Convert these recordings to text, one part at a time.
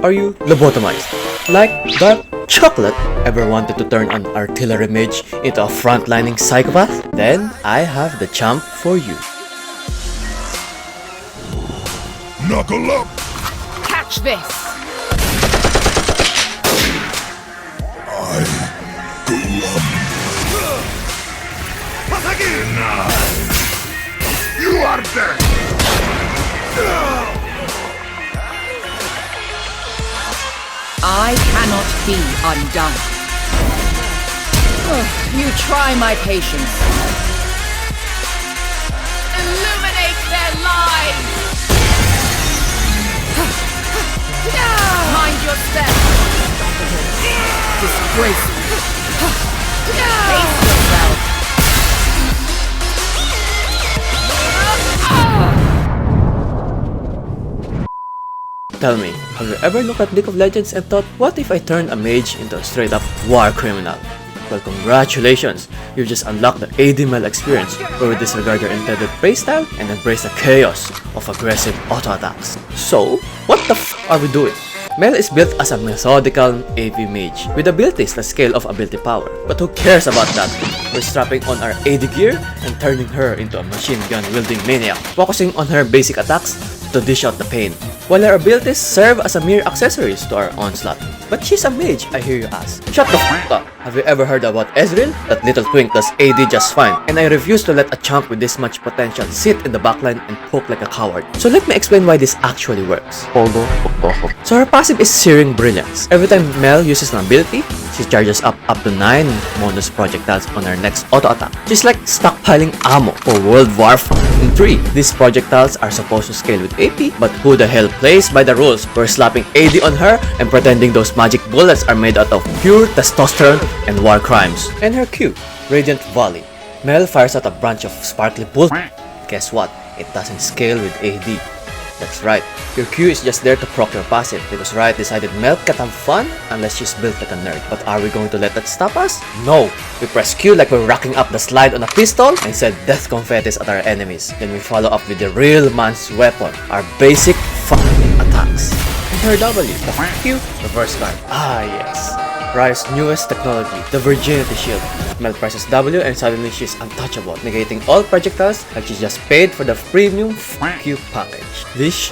Are you lobotomized? Like dark chocolate? Ever wanted to turn an artillery mage into a frontlining psychopath? Then I have the champ for you. Knuckle up! Catch this! You are dead! I cannot be undone. You try my patience. Illuminate their lives! Mind your step! Disgrace! Face yourself! Tell me, have you ever looked at League of Legends and thought, what if I turned a mage into a straight up war criminal? Well, congratulations! You just unlocked the AD MEL experience, where we disregard your intended playstyle and embrace the chaos of aggressive auto-attacks. So, what the f are we doing? Mel is built as a methodical AV mage with abilities that scale of ability power. But who cares about that? We're strapping on our AD gear and turning her into a machine gun wielding maniac, focusing on her basic attacks to dish out the pain, while her abilities serve as a mere accessories to our onslaught. But she's a mage, I hear you ask. Shut the f up! Have you ever heard about Ezreal? That little twink does AD just fine, and I refuse to let a champ with this much potential sit in the backline and poke like a coward. So let me explain why this actually works. So her passive is Searing Brilliance. Every time Mel uses an ability, she charges up to 9 bonus projectiles on her next auto attack. She's like stockpiling ammo for World War 3. These projectiles are supposed to scale with AP, but who the hell plays by the rules? We're slapping AD on her and pretending those magic bullets are made out of pure testosterone and war crimes. And her Q, Radiant Volley. Mel fires out a bunch of sparkly bull. Guess what? It doesn't scale with AD. That's right, your Q is just there to proc your passive because Riot decided Mel can't have fun unless she's built like a nerd. But are we going to let that stop us? No! We press Q like we're racking up the slide on a pistol and send death confettis at our enemies. Then we follow up with the real man's weapon, our basic attacks. And her W, the Q, reverse guard. Ah yes, Riot's newest technology, the Virginity Shield. Mel presses W and suddenly she's untouchable, negating all projectiles like she's just paid for the premium Q package. This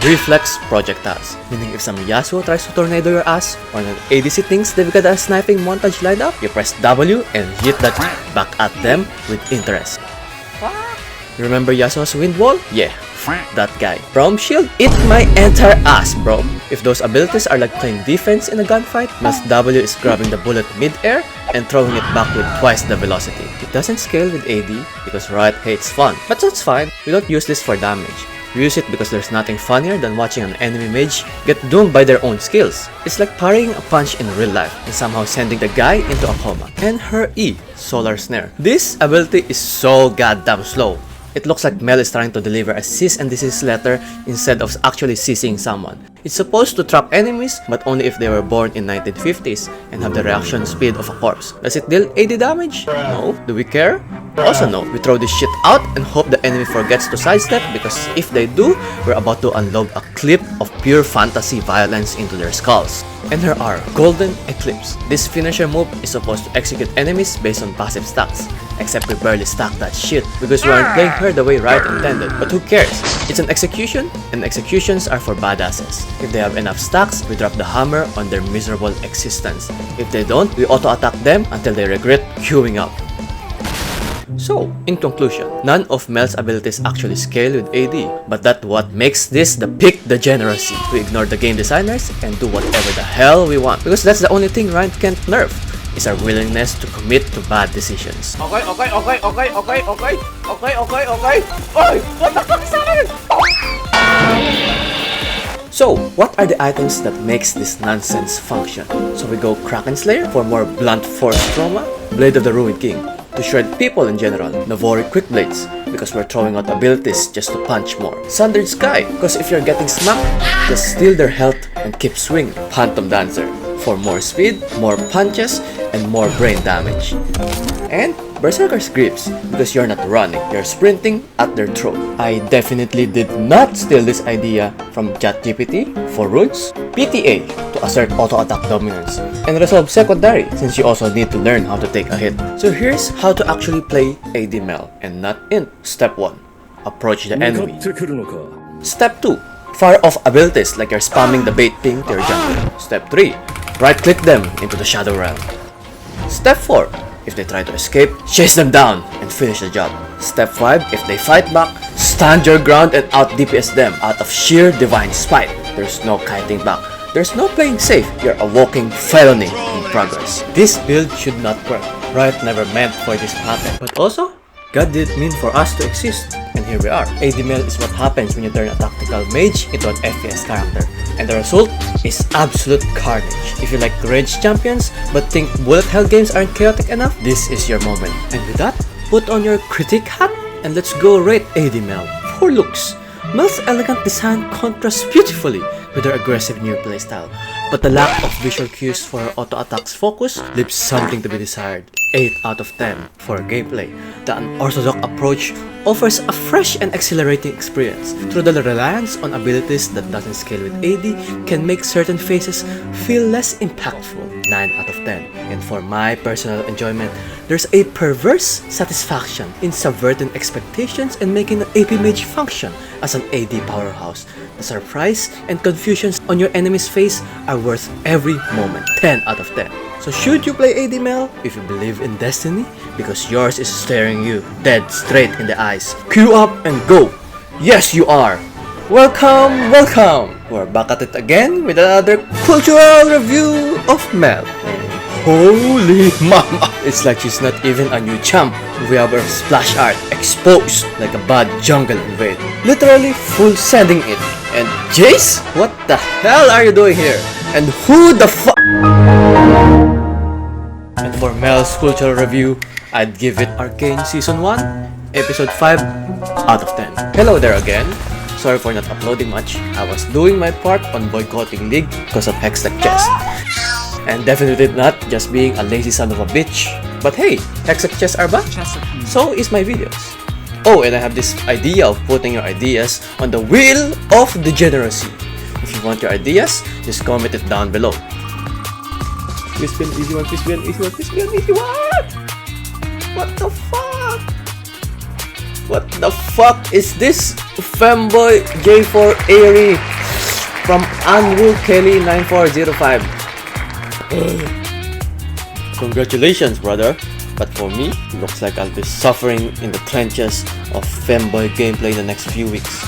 reflex projectiles, meaning if some Yasuo tries to tornado your ass or an ADC thinks they've got a sniping montage lined up, you press W and hit that back at them with interest. Remember Yasuo's wind wall? Yeah, that guy. From shield, eat my entire ass, bro. If those abilities are like playing defense in a gunfight, Mel's W is grabbing the bullet mid-air and throwing it back with twice the velocity. It doesn't scale with AD because Riot hates fun, but that's fine. We don't use this for damage. We use it because there's nothing funnier than watching an enemy mage get doomed by their own skills. It's like parrying a punch in real life and somehow sending the guy into a coma. And her E, Solar Snare. This ability is so goddamn slow. It looks like Mel is trying to deliver a cease and desist letter instead of actually seizing someone. It's supposed to trap enemies, but only if they were born in 1950s and have the reaction speed of a corpse. Does it deal AD damage? No. Do we care? Also no. We throw this shit out and hope the enemy forgets to sidestep because if they do, we're about to unload a clip of pure fantasy violence into their skulls. And her R, Golden Eclipse. This finisher move is supposed to execute enemies based on passive stacks. Except we barely stack that shit because we aren't playing her the way Riot intended. But who cares? It's an execution, and executions are for badasses. If they have enough stacks, we drop the hammer on their miserable existence. If they don't, we auto-attack them until they regret queuing up. So, in conclusion, none of Mel's abilities actually scale with AD, but that's what makes this the peak degeneracy. We ignore the game designers and do whatever the hell we want, because that's the only thing Riot can't nerf, is our willingness to commit to bad decisions. Okay. Oy! What the fuck is happening? So, what are the items that makes this nonsense function? So we go Kraken Slayer for more blunt force trauma, Blade of the Ruined King to shred people in general, Navori Quick Blades because we're throwing out abilities just to punch more, Sundered Sky because if you're getting smacked, just steal their health and keep swinging, Phantom Dancer for more speed, more punches, and more brain damage, and Berserker's grips because you're not running, you're sprinting at their throat. I definitely did not steal this idea from ChatGPT for runes, PTA to assert auto-attack dominance, and resolve secondary since you also need to learn how to take a hit. So here's how to actually play AD MEL and not int. Step 1. Approach the enemy. Step 2. Fire off abilities like you're spamming the bait ping to your jungler. Step 3. Right click them into the Shadow Realm. Step 4. If they try to escape, chase them down and finish the job. Step 5. If they fight back, stand your ground and out DPS them out of sheer divine spite. There's no kiting back. There's no playing safe. You're a walking felony in progress. This build should not work. Riot never meant for this to happen. But also, God didn't mean for us to exist. And here we are. AD MEL is what happens when you turn a tactical mage into an FPS character. And the result is absolute carnage. If you like rage champions but think bullet hell games aren't chaotic enough, this is your moment. And with that, put on your critic hat and let's go rate AD MEL for looks. Mel's elegant design contrasts beautifully with her aggressive new playstyle, but the lack of visual cues for her auto-attacks focus leaves something to be desired. 8 out of 10 for gameplay. The unorthodox approach offers a fresh and exhilarating experience. Through the reliance on abilities that doesn't scale with AD can make certain phases feel less impactful. 9 out of 10. And for my personal enjoyment, there's a perverse satisfaction in subverting expectations and making an AP mage function as an AD powerhouse. The surprise and confusions on your enemy's face are worth every moment. 10 out of 10. So should you play AD MEL if you believe in destiny? Because yours is staring you dead straight in the eyes. Queue up and go! Yes, you are! Welcome, welcome! We're back at it again with another cultural review of MEL. Holy mama! It's like she's not even a new champ. We have her splash art exposed like a bad jungle invade. Literally full sending it. And Jace? What the hell are you doing here? And who the fuck? And for MEL's cultural review, I'd give it Arcane Season 1, Episode 5 out of 10. Hello there again. Sorry for not uploading much. I was doing my part on boycotting League because of Hextech Chest. And definitely not just being a lazy son of a bitch. But hey, Hextech Chests are back. So is my videos. Oh, and I have this idea of putting your ideas on the wheel of degeneracy. If you want your ideas, just comment it down below. Please be an easy one, please be an easy one, please be an easy one! What the fuck? What the fuck is this? Femboy J4 Airy from Anwu Kelly 9405. Congratulations, brother. But for me, it looks like I'll be suffering in the trenches of Femboy gameplay in the next few weeks.